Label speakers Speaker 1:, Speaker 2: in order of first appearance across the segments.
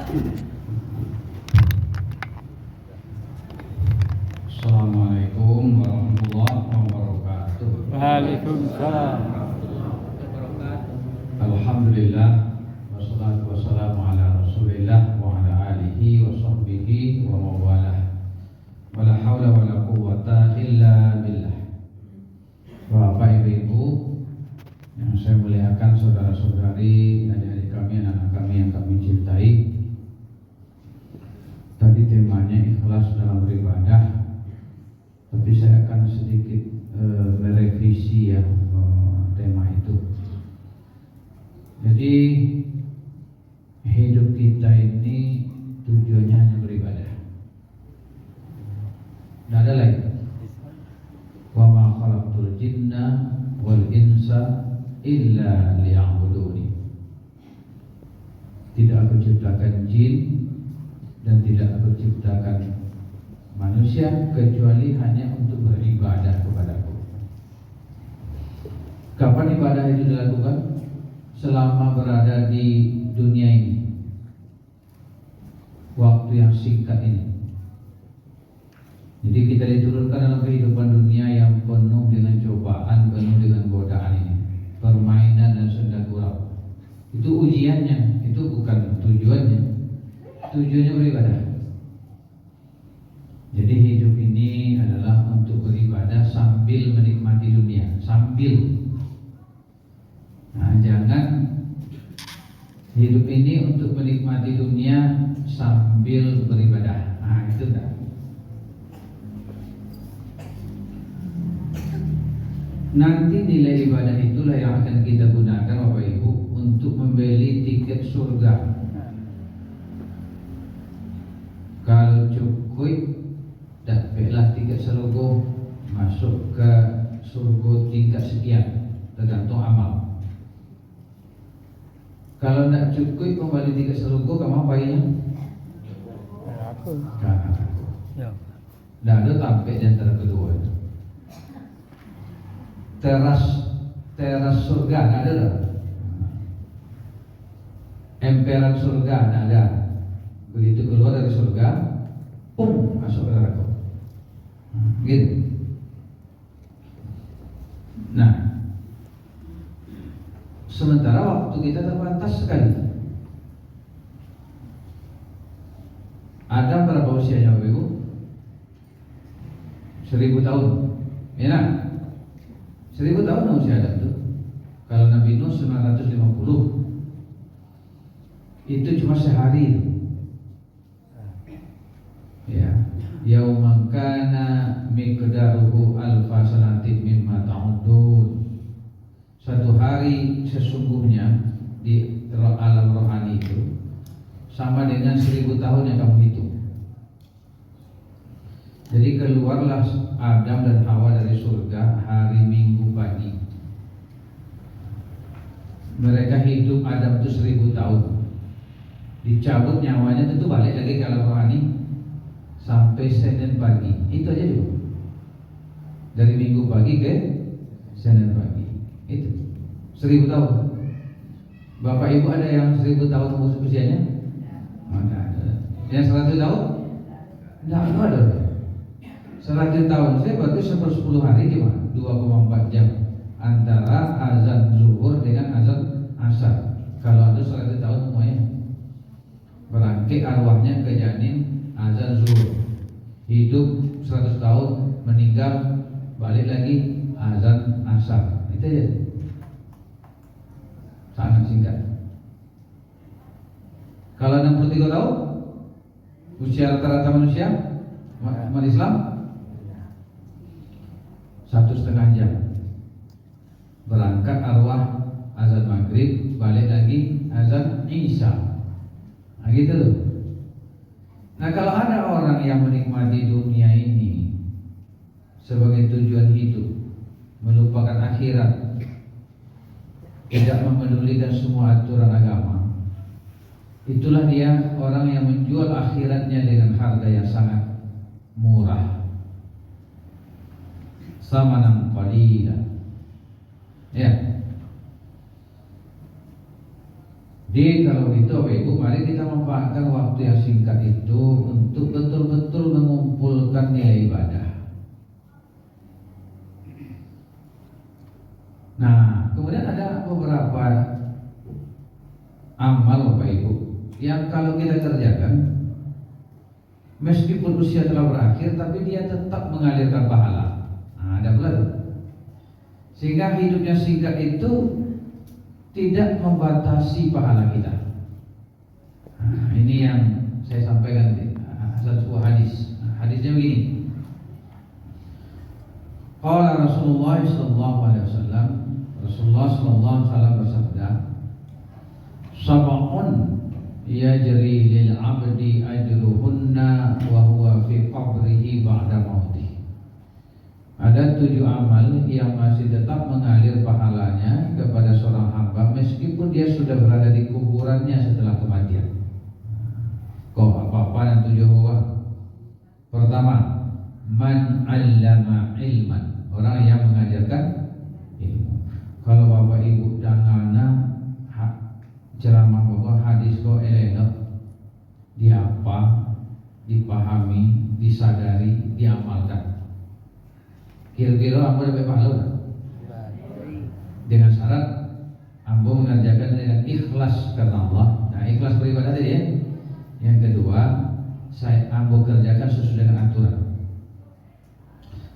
Speaker 1: Assalamualaikum warahmatullahi wabarakatuh.
Speaker 2: Waalaikumsalam.
Speaker 1: Alhamdulillah wassalatu wassalamu ala Rasulillah wa ala alihi wa sahbihi wa mawalah. Wala haula wala quwwata illa billah. Bapak Ibu yang saya muliakan, saudara-saudari, adik-adik kami, anak-anak kami yang kami cintai. Tadi temanya ikhlas dalam beribadah. Tapi saya akan sedikit merevisi ya tema itu. Jadi hidup kita ini tujuannya hanya beribadah. Tidak ada lain. Wa ma khalaqtul jinna wal insa illa liya'buduni. Tidak aku ciptakan jin dan tidak aku ciptakan manusia kecuali hanya untuk beribadah kepadaku. Kapan ibadah itu dilakukan? Selama berada di dunia ini, waktu yang singkat ini. Jadi kita diturunkan dalam kehidupan dunia yang penuh dengan cobaan, penuh dengan godaan ini, permainan dan senda gurau. Itu ujiannya, itu bukan tujuannya. Tujuannya beribadah. Jadi hidup ini adalah untuk beribadah sambil menikmati dunia, sambil. Nah, jangan hidup ini untuk menikmati dunia sambil beribadah. Nah, itu enggak. Nanti nilai ibadah itulah yang akan kita gunakan Bapak Ibu untuk membeli tiket surga. Kalau cukup dapatlah tiket surga, masuk ke surga tingkat sekian, tergantung amal. Kalau tidak cukup kembali tiket surga, kamu bayinya? Karena aku. Tidak ada tampik di antara kedua itu. Teras surga tidak ada. Emperan surga tidak ada. Begitu keluar dari surga, masuk ke neraka. Gitu. Nah, sementara waktu kita terbatas sekali. Adam berapa usianya Bapak Ibu? 1000 tahun. Ya nah? 1000 tahun usia Adam itu. Kalau Nabi Nuh 950. Itu cuma sehari itu. Ya, yauman kana miqdaruhu alfa sanatin mimma ta'udun. Satu hari sesungguhnya di alam rohani itu sama dengan 1000 tahun yang kamu hitung. Jadi keluarlah Adam dan Hawa dari surga hari Minggu pagi. Mereka hidup, Adam itu 1000 tahun. Dicabut nyawanya tentu balik lagi ke alam rohani sampai Senin pagi. Itu aja dulu. Dari Minggu pagi ke Senin pagi. Itu 1000 tahun. Bapak Ibu ada yang 1000 tahun usianya? Ada. Yang 100 tahun? Tidak ada. 100 tahun saya berarti 10 hari gimana? 2,4 jam antara azan zuhur dengan azan asar. Kalau ada 100 tahun semuanya. Berangkat arwahnya ke janin azan zuhur. Hidup 100 tahun, meninggal, balik lagi azan asar. Itu aja. Sangat singkat. Kalau 63 tahun usia rata-rata manusia umat Islam 1,5 jam. Berangkat arwah azan maghrib, balik lagi azan isya. Nah gitu loh. Nah kalau ada orang yang menikmati dunia ini sebagai tujuan hidup, melupakan akhirat, tidak memedulikan semua aturan agama, itulah dia orang yang menjual akhiratnya dengan harga yang sangat murah. Samanan qalila. Ya. Jadi kalau itu Bapak Ibu, mari kita manfaatkan waktu amal Bapak Ibu yang kalau kita kerjakan meskipun usia telah berakhir tapi dia tetap mengalirkan pahala. Nah, ada pula tuh. Sehingga hidupnya singkat itu tidak membatasi pahala kita. Nah, ini yang saya sampaikan di satu hadis. Hadisnya begini. Qala Rasulullah sallallahu alaihi wasallam, Rasulullah sallallahu alaihi wasallam bersabda, "Sab'un yajri lil 'abdi ajruhunna wa huwa fi qabrihi ba'da mautih." Ada 7 amal yang masih tetap mengalir pahalanya kepada seorang hamba meskipun dia sudah berada di kuburannya setelah kematian. Kok apa-apa yang 7 orang? Pertama, man 'allama ilman, orang yang mengajarkan ilmu. Kalau Bapak Ibu dangana ceramah Bapak hadis kok elok diapa, dipahami, disadari, diamalkan. Kira-kira ambo dapat pahala dengan syarat ambo mengerjakan dengan ikhlas karena Allah. Nah, ikhlas beribadah tadi ya. Yang kedua, saya ambo kerjakan sesuai dengan aturan.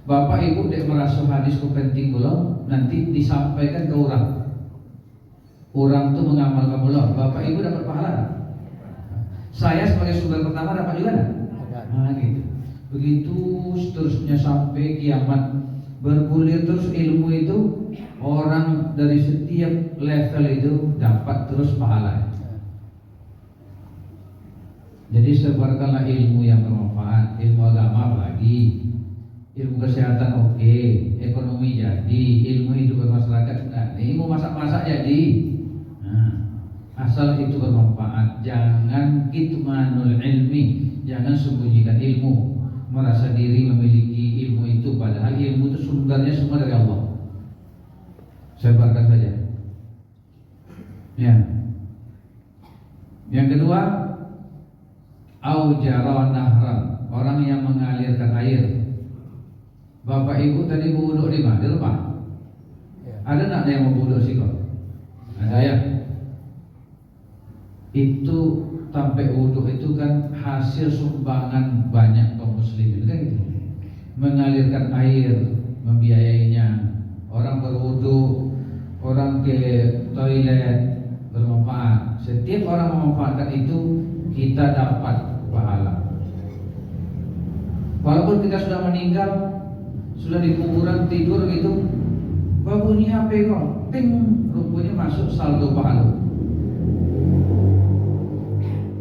Speaker 1: Bapak Ibu dek merasa hadis ku penting belum, nanti disampaikan ke orang. Orang tuh mengamalkan belum, Bapak Ibu dapat pahala. Saya sebagai sumber pertama dapat juga enggak? Nah, gitu. Begitu seterusnya sampai kiamat, bergulir terus ilmu itu, orang dari setiap level itu dapat terus pahala. Jadi sebarkanlah ilmu yang bermanfaat, ilmu agama apalagi, ilmu kesehatan oke, ekonomi jadi, ilmu hidup bermasyarakat enggak, ilmu masak-masak jadi. Nah, asal itu bermanfaat, jangan kitmanul ilmi, jangan sembunyikan ilmu, merasa diri memiliki ilmu itu, padahal ilmu itu sumbernya semua dari Allah. Sebarkan saja. Ya. Yang kedua, aujara nahran, orang yang mengalirkan air. Bapak Ibu tadi wuduk di mana? Di rumah. Ada nak yang mau wuduk sih kok? Ada ya. Itu sampai wuduk itu kan hasil sumbangan banyak kaum muslimin kan gitu. Mengalirkan air, membiayainya. Orang berwuduk, orang ke toilet bermanfaat. Setiap orang memanfaatkan itu kita dapat pahala. Walaupun kita sudah meninggal, sudah di kuburan tidur gitu, bunyi HP kok, ting, rupanya masuk saldo pahala.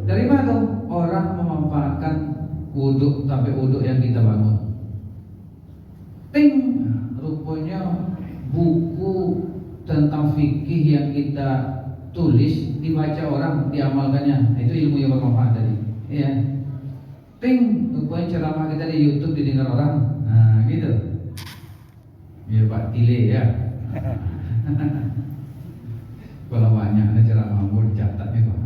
Speaker 1: Dari mana tuh? Orang memanfaatkan wuduk sampai wuduk yang kita bangun. Ting, rupanya buku tentang fikih yang kita tulis dibaca orang, diamalkannya. Itu ilmu yang bermanfaat tadi. Iya. Ting, rupanya ceramah kita di YouTube didengar orang. Nah, gitu. Ya Pak Tile ya. Kalau banyak ada ceramah mau dicatatnya kok.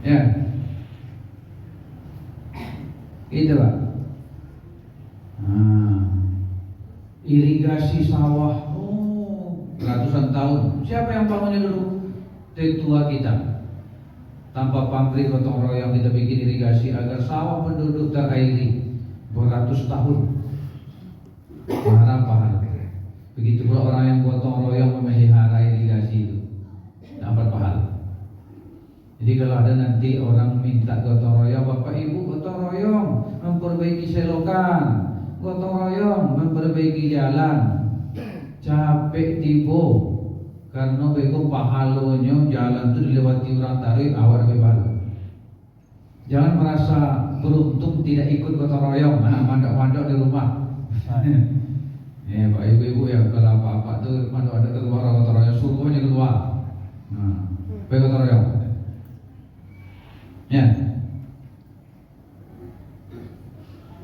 Speaker 1: Ya. Itu Pak. Irigasi sawah. Ratusan tahun. Siapa yang bangunnya dulu? Tetua kita. Tanpa pamrih gotong royong kita bikin irigasi agar sawah penduduk terairi beratus tahun. Pahala. Begitu pula orang yang gotong royong memelihara irigasi itu dapat pahala. Jadi kalau ada nanti orang minta gotong royong, Bapak Ibu gotong royong memperbaiki selokan, gotong royong memperbaiki jalan. Capek tibo karena bego pahalonyo jalan itu dilewati orang tarik awal bebal. Jangan merasa beruntung tidak ikut gotong royong, mandok-mandok di rumah. Ya Pak Ibu-ibu ya, kalau apa-apa tuh mandok-mandok keluar gotong royong, suruh aja keluar. Nah, gotong royong. Ya.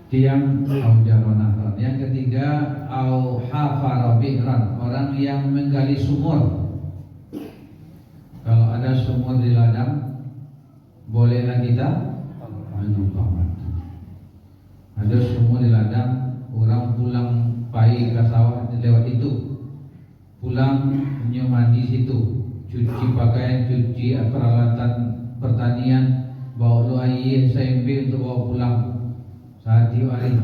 Speaker 1: Tiang aujaronahron. Yang ketiga, au hafara bi'ran, orang yang menggali sumur. Kalau ada sumur di ladang, bolehlah kita menumpang. Ada sumur di ladang, orang pulang pagi ke sawah lewat itu, pulang mandi situ, cuci pakaian, cuci peralatan pertanian, bawa lu air SMP untuk bawa pulang saat hari.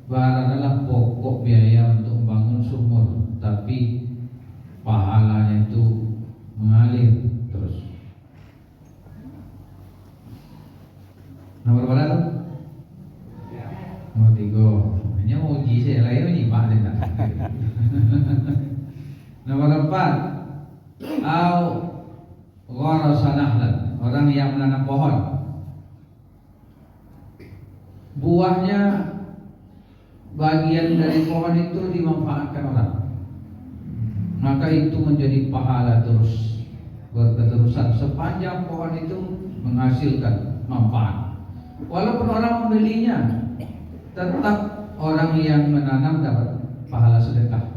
Speaker 1: Barang adalah pokok biaya untuk membangun sumur, tapi pahalanya itu mengalir terus. Nomor berapa? Nomor 3. Hanya mau uji saya lain ini Pak Dengar. Nomor 4. Au gharasa nahlan, orang yang menanam pohon. Buahnya bagian dari pohon itu dimanfaatkan orang, maka itu menjadi pahala terus berketerusan sepanjang pohon itu menghasilkan manfaat. Walaupun orang membelinya, tetap orang yang menanam dapat pahala sedekah.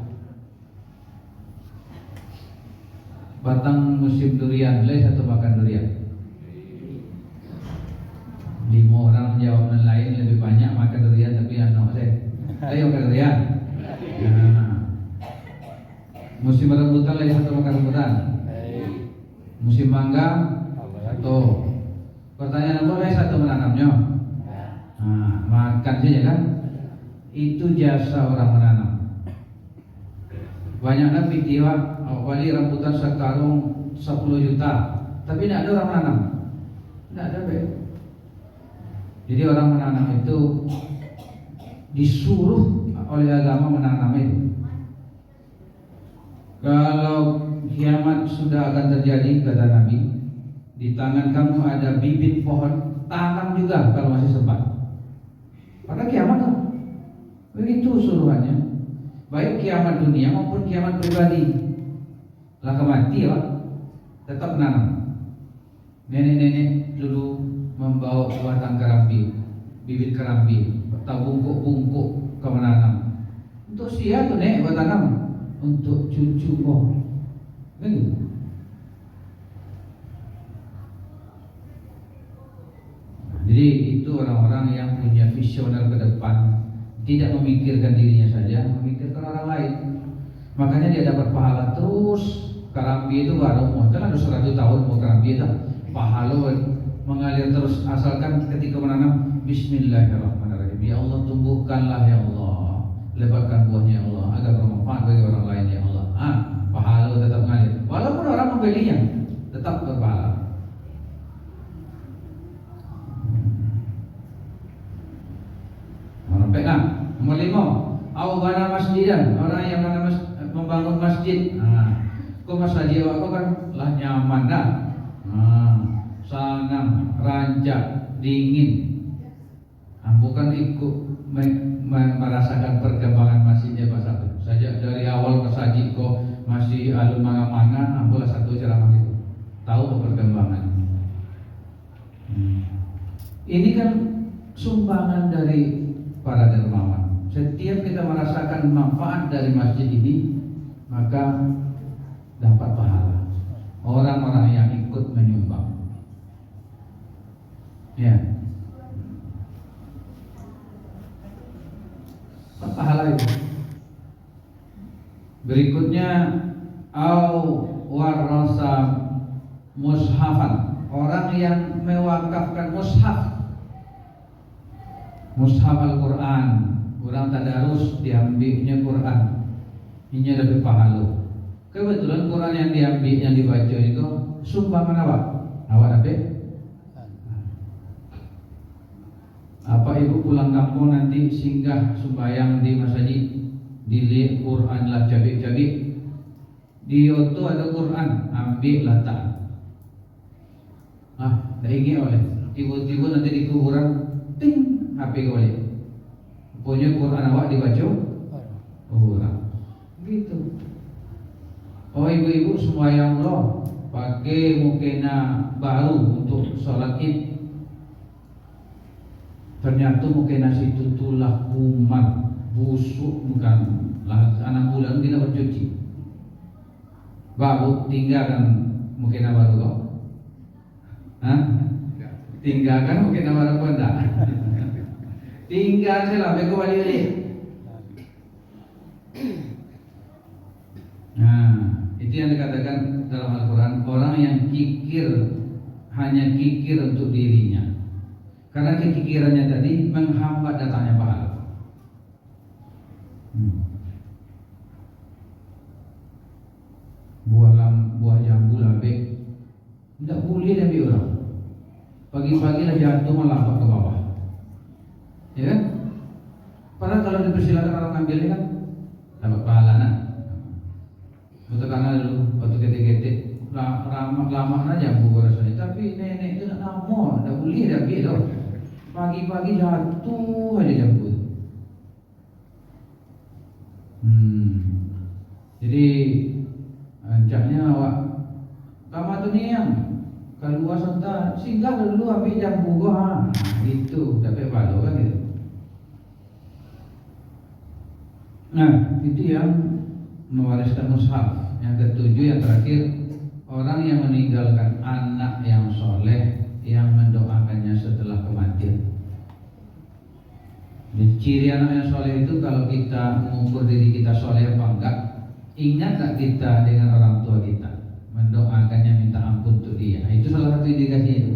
Speaker 1: Batang musim durian, lain satu makan durian. 5 orang menjawab yang lain lebih banyak makan durian, tapi anak saya, ayo makan durian. Nah, musim rambutan lain satu makan rambutan. Musim mangga, tuh. Pertanyaan apa lain satu menanamnya. Nah, makan saja kan? Itu jasa orang menanam. Banyaknya video wali rambutan sekarung 10 juta, tapi tidak ada orang menanam. Tidak ada baik. Jadi orang menanam itu disuruh oleh agama menanam itu. Kalau kiamat sudah akan terjadi, kata Nabi, di tangan kamu ada bibit pohon, tanam juga kalau masih sempat. Pada kiamat kan? Begitu suruhannya. Baik kiamat dunia maupun kiamat pribadi. Lah kemati ya, tetap menanam. Nenek-nenek dulu membawa batang kerambi, bibit kerambi, atau bungkuk-bungkuk ke menanam. Untuk siapa tuh nek buat tanam? Untuk cucu kok. Begitu. Jadi itu orang-orang yang punya visioner ke depan, tidak memikirkan dirinya saja, memikirkan orang lain. Makanya dia dapat pahala terus. Kerambi itu baru mau, kan ada 100 tahun mau kerambi itu, pahala mengalir terus asalkan ketika menanam Bismillahirrahmanirrahim. Ya Allah, tumbuhkanlah ya Allah, lebatkan buahnya ya Allah agar bermanfaat bagi orang lain ya Allah. Pahala tetap mengalir. Walaupun orang membelinya, tetap berpahala. Nomor 5, au bana masjidan, orang yang membangun masjid. Kok masjid aku kan lah nyaman dah. Sanang, rancak, dingin. Bukan ikut merasakan perkembangan masjidnya Pak Sabtu. Sejak dari awal masjid kok masih alun manga-manga, boleh satu ceramah itu. Tahu perkembangan. Ini kan sumbangan dari para dermawan. Setiap kita merasakan manfaat dari masjid ini, maka dapat pahala. Orang-orang yang ikut menyumbang. Ya. Pahala itu. Berikutnya au warasa mushafan, orang yang mewakafkan mushaf Al-Quran, orang tadarus diambilnya Quran, ini lebih pahala. Kebetulan Quran yang diambil, yang dibaca itu sumbangan awak dapat. Apa ibu pulang kampung nanti singgah sembahyang di masjid, dilihat Quran lah cabik-cabik, di auto ada Quran, ambil letak. Dah ingin oleh tiba-tiba nanti di kuburan, ting, HP kembali. Punya Quran awak dibaca, orang gitu. Oh ibu-ibu sembahyang loh, pakai mukena baru untuk sholat Id. Ternyata mukena situ tulah kumat, busuk, bukan lah, anak bulan tidak bercuci. Baru tinggalkan mukena baru kok. Tinggalkan mukena baru kok enggak? Tinggal saja lah, beko balik. Nah, itu yang dikatakan dalam Al-Quran, hanya kikir untuk dirinya. Karena kekikirannya tadi menghambat datangnya pahala. Buah jambu labek tidak boleh diambil orang. Pagi-pagi lah jatuh melambat ke bawah, ya kan? Padahal kalau dipersilakan orang ngambilnya kan dapat pahala nak. Betul karena dulu waktu ketik-ketik lama aja jambu rasanya, tapi nenek itu nak nama, tidak boleh diambil tau. Pagi-pagi jatuh aja jambu. Jadi ancaknya awak kamar tu ni yang keluar serta singgah dulu ambil jambu gua, itu dapat pahala kan gitu. Nah itu yang mewariskan mushaf. Yang ketujuh, yang terakhir, orang yang meninggalkan anak yang soleh yang mendoakannya setelah kematian. Dan ciri anak yang soleh itu kalau kita mengukur diri kita soleh apa enggak, ingat tak kita dengan orang tua kita, mendoakannya, minta ampun untuk dia. Itu salah satu indikasi itu.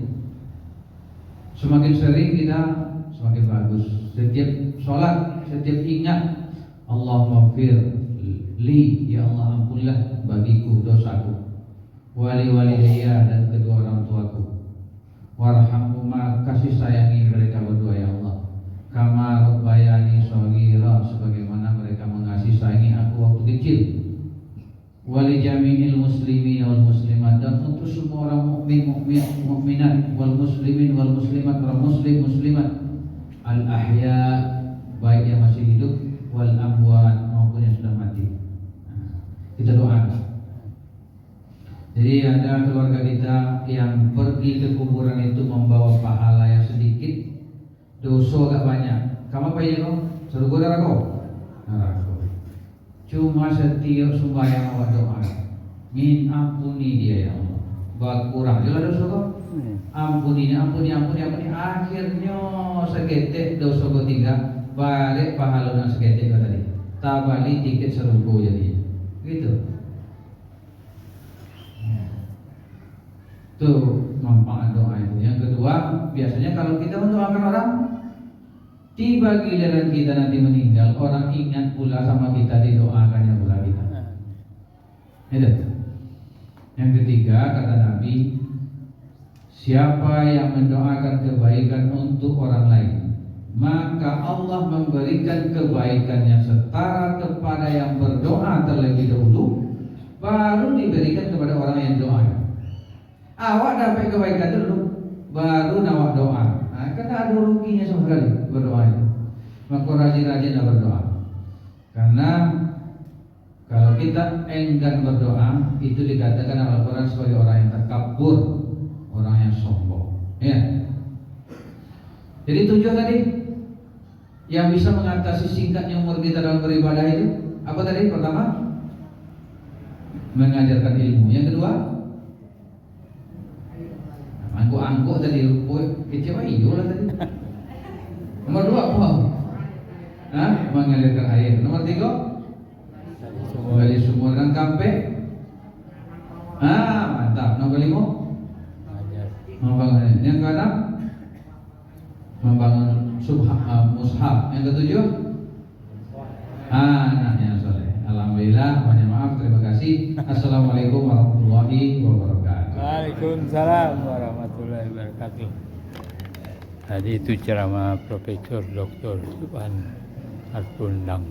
Speaker 1: Semakin sering kita, semakin bagus. Setiap sholat, setiap ingat, Allahumma fir li, ya Allah ampunlah bagiku dosaku, wali walidayya, dan kedua orang tuaku, warhamhuma, kasih sayangi mereka berdua ya Allah, kama rabbayani shaghira, sebagaimana mereka mengasihi sayangi aku waktu kecil, wali jami'il muslimin wal muslimat, dan untuk semua orang mukmin mukminat, wal muslimin wal muslimat, orang muslim muslimat, al ahya, baik yang masih hidup, wal amwat, maupun yang sudah mati. Kita doakan. Jadi ada keluarga kita yang pergi ke kuburan itu membawa pahala yang sedikit, dosa agak banyak. Kamu apa ya kau? Surga neraka? Neraka. Cuma setiap sembahyang awak doa, min ampuni dia ya Allah. Berkurang juga dosa kau. Ampuni. Akhirnya seketik dosa kau tinggal, balik pahala dan seketik kau tadi. Tak balik tiket serugo jadi. Gitu. Itu manfaat doa itu. Yang kedua, biasanya kalau kita mendoakan orang, tiba giliran kita nanti meninggal, orang ingat pula sama kita, didoakannya pula kita. Itu. Yang ketiga, kata Nabi, siapa yang mendoakan kebaikan untuk orang lain, maka Allah memberikan kebaikannya setara kepada yang berdoa terlebih dahulu, baru diberikan kepada orang yang doa. Awak dapat kebaikan dulu, baru awak doa. Karena ada ruginya sama sekali berdoa itu. Maka rajin-rajinlah berdoa. Karena kalau kita enggan berdoa, itu dikatakan Al-Quran sebagai orang yang takabur, orang yang sombong. Ya. Jadi 7 tadi yang bisa mengatasi singkatnya umur kita dalam beribadah itu apa tadi? Pertama, mengajarkan ilmu. Yang kedua, angkuk tadi, kecewa iyo lah tadi. Nomor 2 apa? Mengalirkan air. Nomor 3, menggali sumur dan kampe. Mantap. Nomor 5, membangun. Yang ke-6, membangun mushaf. Yang ke-7, anaknya soleh. Alhamdulillah, banyak maaf, terima kasih. Assalamualaikum warahmatullahi wabarakatuh.
Speaker 2: Waalaikumsalam warahmatullahi wabarakatuh. Tadi itu ceramah Profesor Dr. Subhan Harpundang.